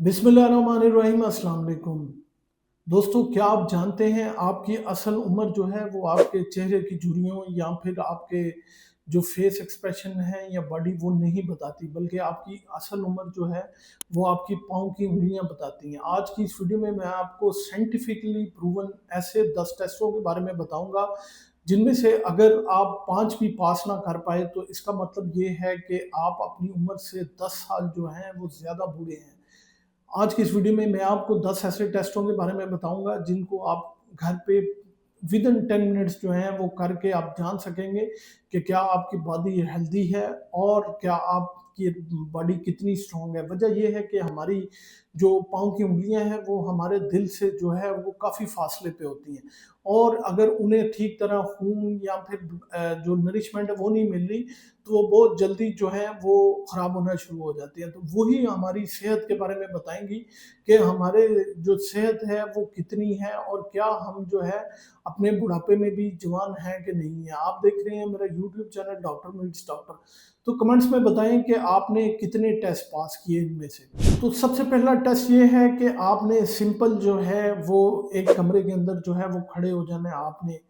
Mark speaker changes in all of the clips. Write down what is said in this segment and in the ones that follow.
Speaker 1: बिस्मिल्लाहिर्रहमानिर्रहीम, अस्सलाम वालेकुम। दोस्तों, क्या आप जानते हैं आपकी असल उम्र जो है वो आपके चेहरे की झुर्रियों या फिर आपके जो फेस एक्सप्रेशन है या बॉडी वो नहीं बताती, बल्कि आपकी असल उम्र जो है वो आपकी पाँव की उँगलियाँ बताती हैं। आज की इस वीडियो में मैं आपको साइंटिफिकली प्रूवन ऐसे 10 टेस्टों के बारे में बताऊँगा, जिनमें से अगर आप 5 भी पास ना कर पाए तो इसका मतलब ये है कि आप अपनी उम्र से 10 साल जो हैं वो ज़्यादा बूढ़े हैं। आज की इस वीडियो में मैं आपको 10 ऐसे टेस्टों के बारे में बताऊँगा जिनको आप घर पे विदिन 10 मिनट्स जो हैं वो करके आप जान सकेंगे कि क्या आपकी बॉडी हेल्दी है और क्या आपकी बॉडी कितनी स्ट्रॉन्ग है। वजह ये है कि हमारी जो पाँव की उँगलियाँ हैं वो हमारे दिल से जो है वो काफ़ी फासले पे होती हैं, और अगर उन्हें ठीक तरह खून या फिर जो नरिशमेंट है वो नहीं मिल रही तो वो बहुत जल्दी जो है वो ख़राब होना शुरू हो जाती है। तो वही हमारी सेहत के बारे में बताएँगी कि हमारे जो सेहत है वो कितनी है और क्या हम जो है अपने बुढ़ापे में भी जवान हैं कि नहीं है। आप देख रहे हैं मेरा YouTube channel doctor meets doctor. तो कमेंट्स में बताएँ कि आपने कितने टेस्ट पास किए इनमें से। तो सबसे पहला टेस्ट ये है कि आपने सिंपल जो है वो एक कमरे के अंदर जो है वो खड़े हो जाना है। आपने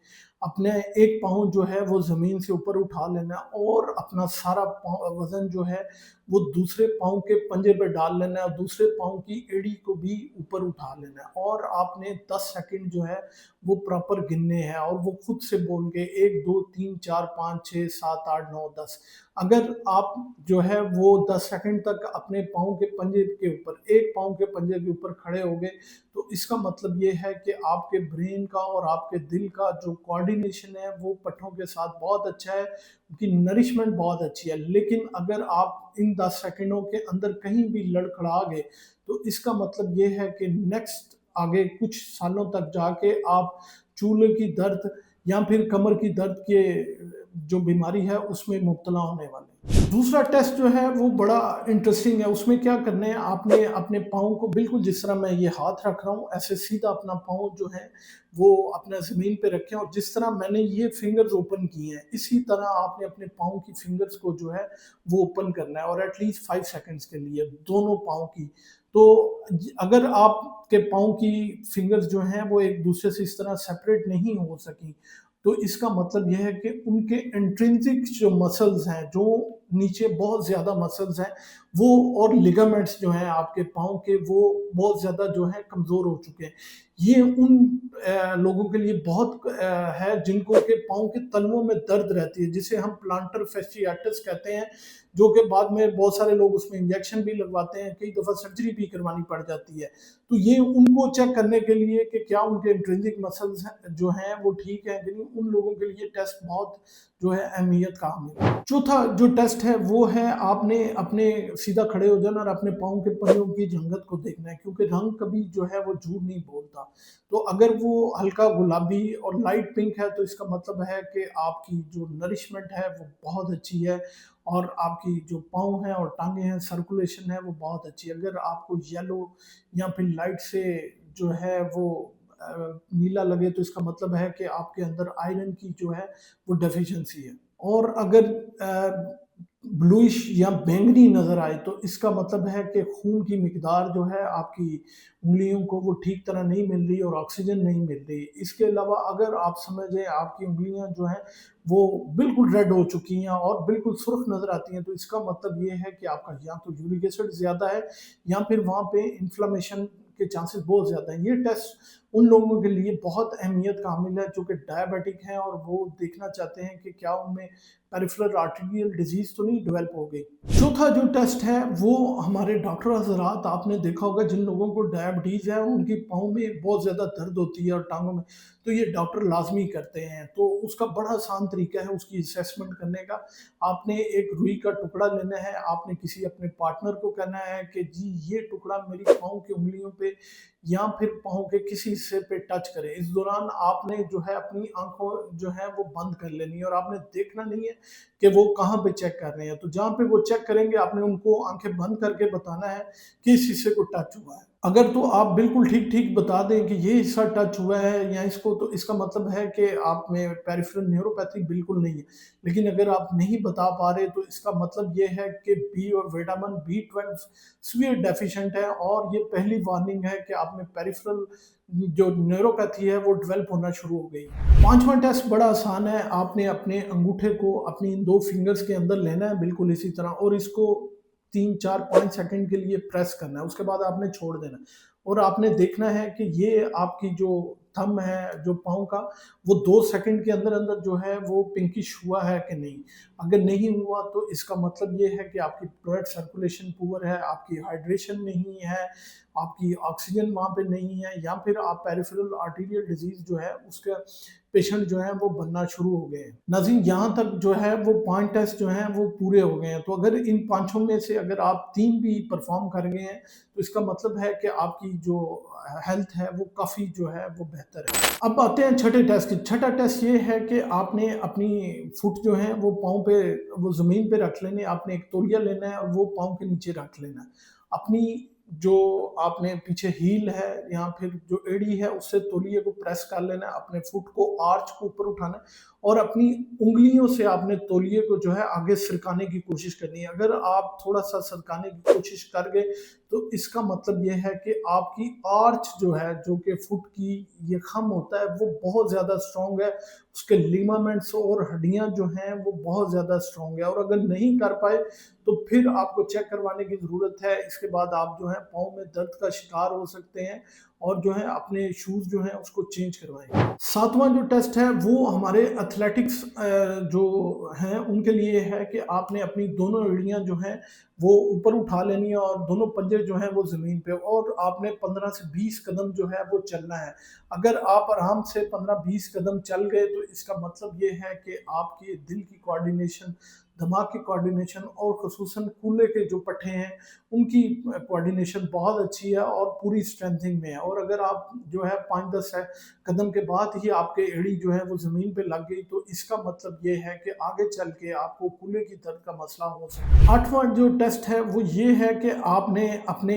Speaker 1: अपने एक पाँव जो है वो ज़मीन से ऊपर उठा लेना है और अपना सारा पाँव वज़न जो है वो दूसरे पाँव के पंजे पे डाल लेना है और दूसरे पाँव की एड़ी को भी ऊपर उठा लेना है, और आपने 10 सेकंड जो है वो प्रॉपर गिनने हैं और वो खुद से बोल के 1, 2, 3, 4, 5, 6, 7, 8, 9, 10। अगर आप जो है वो 10 सेकंड तक अपने पाँव के पंजे के ऊपर, एक पाँव के पंजे के ऊपर खड़े हो गए, तो इसका मतलब ये है कि आपके ब्रेन का और आपके दिल का जो कोऑर्डिनेशन है वो पट्ठों के साथ बहुत अच्छा है, उनकी नरिशमेंट बहुत अच्छी है। लेकिन अगर आप इन 10 सेकंडों के अंदर कहीं भी लड़खड़ा गए, तो इसका मतलब ये है कि नेक्स्ट आगे कुछ सालों तक जाके आप चूल्हे की दर्द या फिर कमर की दर्द के जो बीमारी है उसमें मुब्तला होने वाले हैं। दूसरा टेस्ट जो है वो बड़ा इंटरेस्टिंग है। उसमें क्या करना है, आपने अपने पाँव को बिल्कुल जिस तरह मैं ये हाथ रख रहा हूँ ऐसे सीधा अपना पाँव जो है वो अपना ज़मीन पे रखें, और जिस तरह मैंने ये फिंगर्स ओपन किए हैं इसी तरह आपने अपने पाँव की फिंगर्स को जो है वो ओपन करना है, और एटलीस्ट 5 सेकंड्स के लिए दोनों पाँव की। तो अगर आपके पाँव की फिंगर्स जो हैं वो एक दूसरे से इस तरह सेपरेट नहीं हो सकी, तो इसका मतलब ये है कि उनके इंट्रिंसिक जो मसल्स हैं, जो नीचे बहुत ज़्यादा मसल्स हैं, वो और लिगामेंट्स जो हैं आपके पाँव के वो बहुत ज़्यादा जो हैं कमज़ोर हो चुके हैं। ये उन लोगों के लिए बहुत है जिनको के पाँव के तलवों में दर्द रहती है, जिसे हम प्लांटर fasciitis कहते हैं, जो कि बाद में बहुत सारे लोग उसमें इंजेक्शन भी लगवाते हैं, कई दफ़ा सर्जरी भी करवानी पड़ जाती है। तो ये उनको चेक करने के लिए कि क्या उनके इंट्रिंसिक मसल्स हैं जो हैं वो ठीक हैं कि नहीं, उन लोगों के लिए टेस्ट बहुत जो है अहमियत का हामिल है। चौथा जो टेस्ट है वो है आपने अपने सीधा खड़े हो जाना और अपने पाँव के पंजों की रंगत को देखना है, क्योंकि रंग कभी जो है वो झूठ नहीं बोलता। तो अगर वो हल्का गुलाबी और लाइट पिंक है तो इसका मतलब है कि आपकी जो नरिशमेंट है वो बहुत अच्छी है और आपकी जो पाँव हैं और टाँगें हैं, सर्कुलेशन है वो बहुत अच्छी है। अगर आपको येलो या फिर लाइट से जो है वो नीला लगे तो इसका मतलब है कि आपके अंदर आयरन की जो है वो डेफिशिएंसी है। और अगर ब्लूइश या बैंगनी नज़र आए तो इसका मतलब है कि खून की मिकदार जो है आपकी उँगलियों को वो ठीक तरह नहीं मिल रही और ऑक्सीजन नहीं मिल रही। इसके अलावा अगर आप समझें आपकी उँगलियाँ जो हैं वो बिल्कुल रेड हो चुकी हैं और बिल्कुल सुर्ख नज़र आती हैं, तो इसका मतलब ये है कि आपका या तो यूरिक एसिड ज़्यादा है या फिर वहाँ पे इन्फ्लेमेशन के चांसेस बहुत ज़्यादा हैं। ये टेस्ट उन लोगों के लिए बहुत अहमियत का हामिल है जो कि डायबिटिक हैं और वो देखना चाहते हैं कि क्या उनमें पेरिफेरल आर्टेरियल डिजीज़ तो नहीं डेवलप हो गई। चौथा जो टेस्ट है वो हमारे डॉक्टर हज़रात, आपने देखा होगा जिन लोगों को डायबिटीज़ है उनकी पाँव में बहुत ज़्यादा दर्द होती है और टाँगों में, तो ये डॉक्टर लाज़मी करते हैं। तो उसका बड़ा आसान तरीका है उसकी असेसमेंट करने का। आपने एक रुई का टुकड़ा लेना है, आपने किसी अपने पार्टनर को कहना है कि जी ये टुकड़ा मेरी पाँव की उँगलियों पे या फिर पाँव के किसी हिस्से पे टच करे। इस दौरान आपने जो है अपनी आँखों जो है वो बंद कर लेनी है और आपने देखना नहीं है कि वो कहाँ पे चेक कर रहे हैं। तो जहाँ पे वो चेक करेंगे आपने उनको आँखें बंद करके बताना है कि इस हिस्से को टच हुआ है। अगर तो आप बिल्कुल ठीक-ठीक बता दें कि ये हिस्सा टच हुआ है या इसको, तो इसका मतलब है कि आप में पेरिफेरल न्यूरोपैथी बिल्कुल नहीं है। लेकिन अगर आप नहीं बता पा रहे तो इसका मतलब ये है कि बी और विटामिन बी12 सीवियर डेफिशिएंट है और ये पहली वार्निंग है कि आप में पेरिफेरल जो न्यूरोपैथी है वो डेवलप होना शुरू हो गई। 5वां टेस्ट बड़ा आसान है, आपने अपने अंगूठे को अपनी इन 2 फिंगर्स के अंदर लेना है बिल्कुल इसी तरह और इसको 3, 4, 5 सेकंड के लिए प्रेस करना है, उसके बाद आपने छोड़ देना है और आपने देखना है कि ये आपकी जो थंब है, जो पाँव का, वो 2 सेकंड के अंदर-अंदर जो है वो पिंकिश हुआ है कि नहीं। अगर नहीं हुआ तो इसका मतलब ये है कि आपकी ब्लड सर्कुलेशन पुअर है, आपकी हाइड्रेशन नहीं है, आपकी ऑक्सीजन वहाँ पे नहीं है या फिर आप पेरिफेरल आर्टेरियल डिजीज़ जो है उसका पेशेंट जो है वो बनना शुरू हो गए हैं। नाज़रीन, यहाँ तक जो है वो 5 टेस्ट जो हैं वो पूरे हो गए हैं। तो अगर इन पाँचों में से अगर आप 3 भी परफ़ॉर्म कर गए हैं, तो इसका मतलब है कि आपकी जो हेल्थ है वो काफ़ी जो है वो बेहतर है। अब आते हैं छठे टेस्ट की। छठा टेस्ट ये है कि आपने अपनी फुट जो है वो पाँव पे, वो ज़मीन पे रख लेने, आपने एक तौलिया लेना है और वो पाँव के नीचे रख लेना है। अपनी जो आपने पीछे हील है या फिर जो एड़ी है उससे तौलिए को प्रेस कर लेना है, अपने फुट को आर्च को ऊपर उठाना है और अपनी उँगलियों से आपने तौलिए को जो है आगे सरकाने की कोशिश करनी है। अगर आप थोड़ा-सा सरकाने की कोशिश कर गए तो इसका मतलब ये है कि आपकी आर्च जो है, जो कि फुट की ये खम होता है, वो बहुत ज़्यादा स्ट्रॉन्ग है। उसके लिगामेंट्स और हड्डियाँ जो हैं वो बहुत ज़्यादा स्ट्रॉन्ग है और अगर नहीं कर पाए तो फिर आपको चेक करवाने की ज़रूरत है। इसके बाद आप जो है पाँव में दर्द का शिकार हो सकते हैं और जो है अपने शूज़ जो हैं उसको चेंज करवाएँ। 7वां जो टेस्ट है वो हमारे एथलेटिक्स जो हैं उनके लिए है कि आपने अपनी दोनों एड़ियाँ जो हैं वो ऊपर उठा लेनी है और दोनों पंजे जो हैं वो ज़मीन पे और आपने 15 से 20 कदम जो है वो चलना है। अगर आप आराम से 15-20 कदम चल गए तो इसका मतलब ये है कि आपकी दिल की कोऑर्डिनेशन, दिमाग की कोऑर्डिनेशन और ख़ुसूसन कूल्हे के जो पट्टे हैं, उनकी कोऑर्डिनेशन बहुत अच्छी है और पूरी स्ट्रेंथिंग में है और अगर आप जो है 5-10 कदम के बाद ही आपके एड़ी जो है वो ज़मीन पे लग गई तो इसका मतलब ये है कि आगे चल के आपको कूल्हे की दर्द का मसला हो सकता है। 8वां जो टेस्ट है वो ये है कि आपने अपने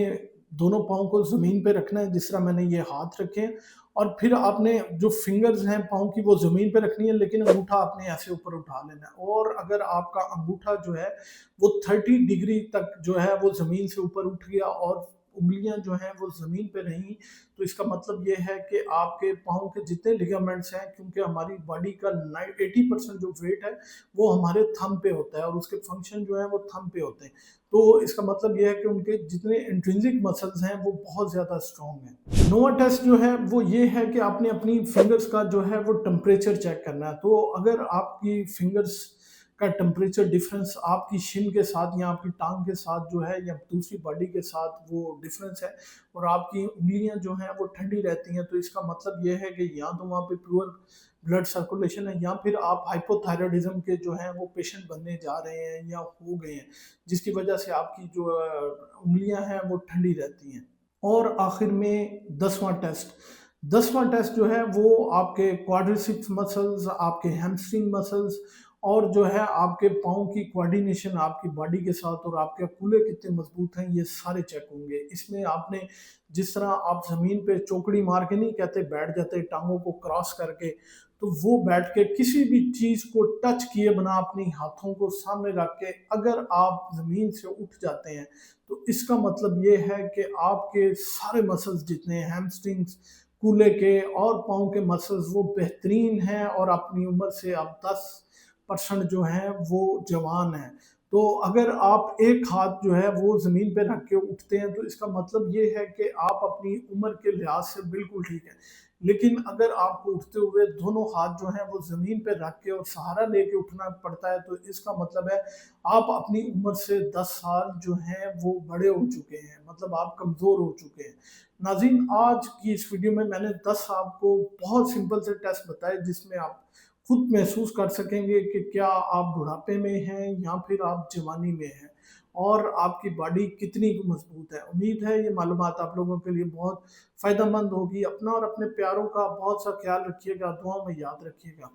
Speaker 1: दोनों पाँव को ज़मीन पे रखना है, जिस तरह मैंने ये हाथ रखे हैं और फिर आपने जो फिंगर्स हैं पाँव की वो ज़मीन पे रखनी है, लेकिन अंगूठा आपने ऐसे ऊपर उठा लेना है और अगर आपका अंगूठा जो है वो 30 डिग्री तक जो है वो ज़मीन से ऊपर उठ गया और उँगलियाँ जो हैं वो ज़मीन पे रहीं, तो इसका मतलब ये है कि आपके पाँव के जितने लिगामेंट्स हैं, क्योंकि हमारी बॉडी का 80% जो वेट है वो हमारे थंब पे होता है और उसके फंक्शन जो है वो थंब पे होते हैं। तो इसका मतलब ये है कि उनके जितने इंट्रिंसिक मसल्स हैं वो बहुत ज़्यादा स्ट्रॉन्ग हैं। 9वां टेस्ट जो है वो ये है कि आपने अपनी फिंगर्स का जो है वो टेम्परेचर चेक करना है। तो अगर आपकी फिंगर्स का टेम्परेचर डिफरेंस आपकी शिन के साथ या आपकी टांग के साथ जो है या दूसरी बॉडी के साथ वो डिफरेंस है और आपकी उंगलियां जो हैं वो ठंडी रहती हैं, तो इसका मतलब ये है कि या तो वहाँ पे प्योर ब्लड सर्कुलेशन है या फिर आप हाइपोथायराइडिज्म के जो हैं वो पेशेंट बनने जा रहे हैं या हो गए हैं, जिसकी वजह से आपकी जो उंगलियां हैं वो ठंडी रहती हैं। और आखिर में 10वां टेस्ट जो है वो आपके क्वाड्रिसेप्स मसल्स, आपके हैमस्ट्रिंग मसल्स और जो है आपके पाँव की कोऑर्डिनेशन आपकी बॉडी के साथ और आपके कूल्हे कितने मजबूत हैं, ये सारे चेक होंगे। इसमें आपने जिस तरह आप ज़मीन पे चौकड़ी मार के नहीं कहते बैठ जाते टाँगों को क्रॉस करके, तो वो बैठ के किसी भी चीज़ को टच किए बिना अपने हाथों को सामने रख के अगर आप ज़मीन से उठ जाते हैं, तो इसका मतलब ये है कि आपके सारे मसल्स जितने हैं हैमस्ट्रिंग्स, कूल्हे के और पाँव के मसल्स वो बेहतरीन हैं और अपनी उम्र से आप 10% जो हैं वो जवान हैं। तो अगर आप एक हाथ जो है वो ज़मीन पे रख के उठते हैं तो इसका मतलब ये है कि आप अपनी उम्र के लिहाज से बिल्कुल ठीक हैं। लेकिन अगर आपको उठते हुए दोनों हाथ जो हैं वो ज़मीन पे रख के और सहारा लेके उठना पड़ता है, तो इसका मतलब है आप अपनी उम्र से 10 साल जो हैं वो बड़े हो चुके हैं, मतलब आप कमज़ोर हो चुके हैं। नाज़रीन, आज की इस वीडियो में मैंने 10 आपको बहुत सिंपल से टेस्ट बताए जिसमें आप खुद महसूस कर सकेंगे कि क्या आप बुढ़ापे में हैं या फिर आप जवानी में हैं और आपकी बॉडी कितनी मजबूत है। उम्मीद है ये मालूमात आप लोगों के लिए बहुत फ़ायदेमंद होगी। अपना और अपने प्यारों का बहुत सा ख्याल रखिएगा, दुआ में याद रखिएगा।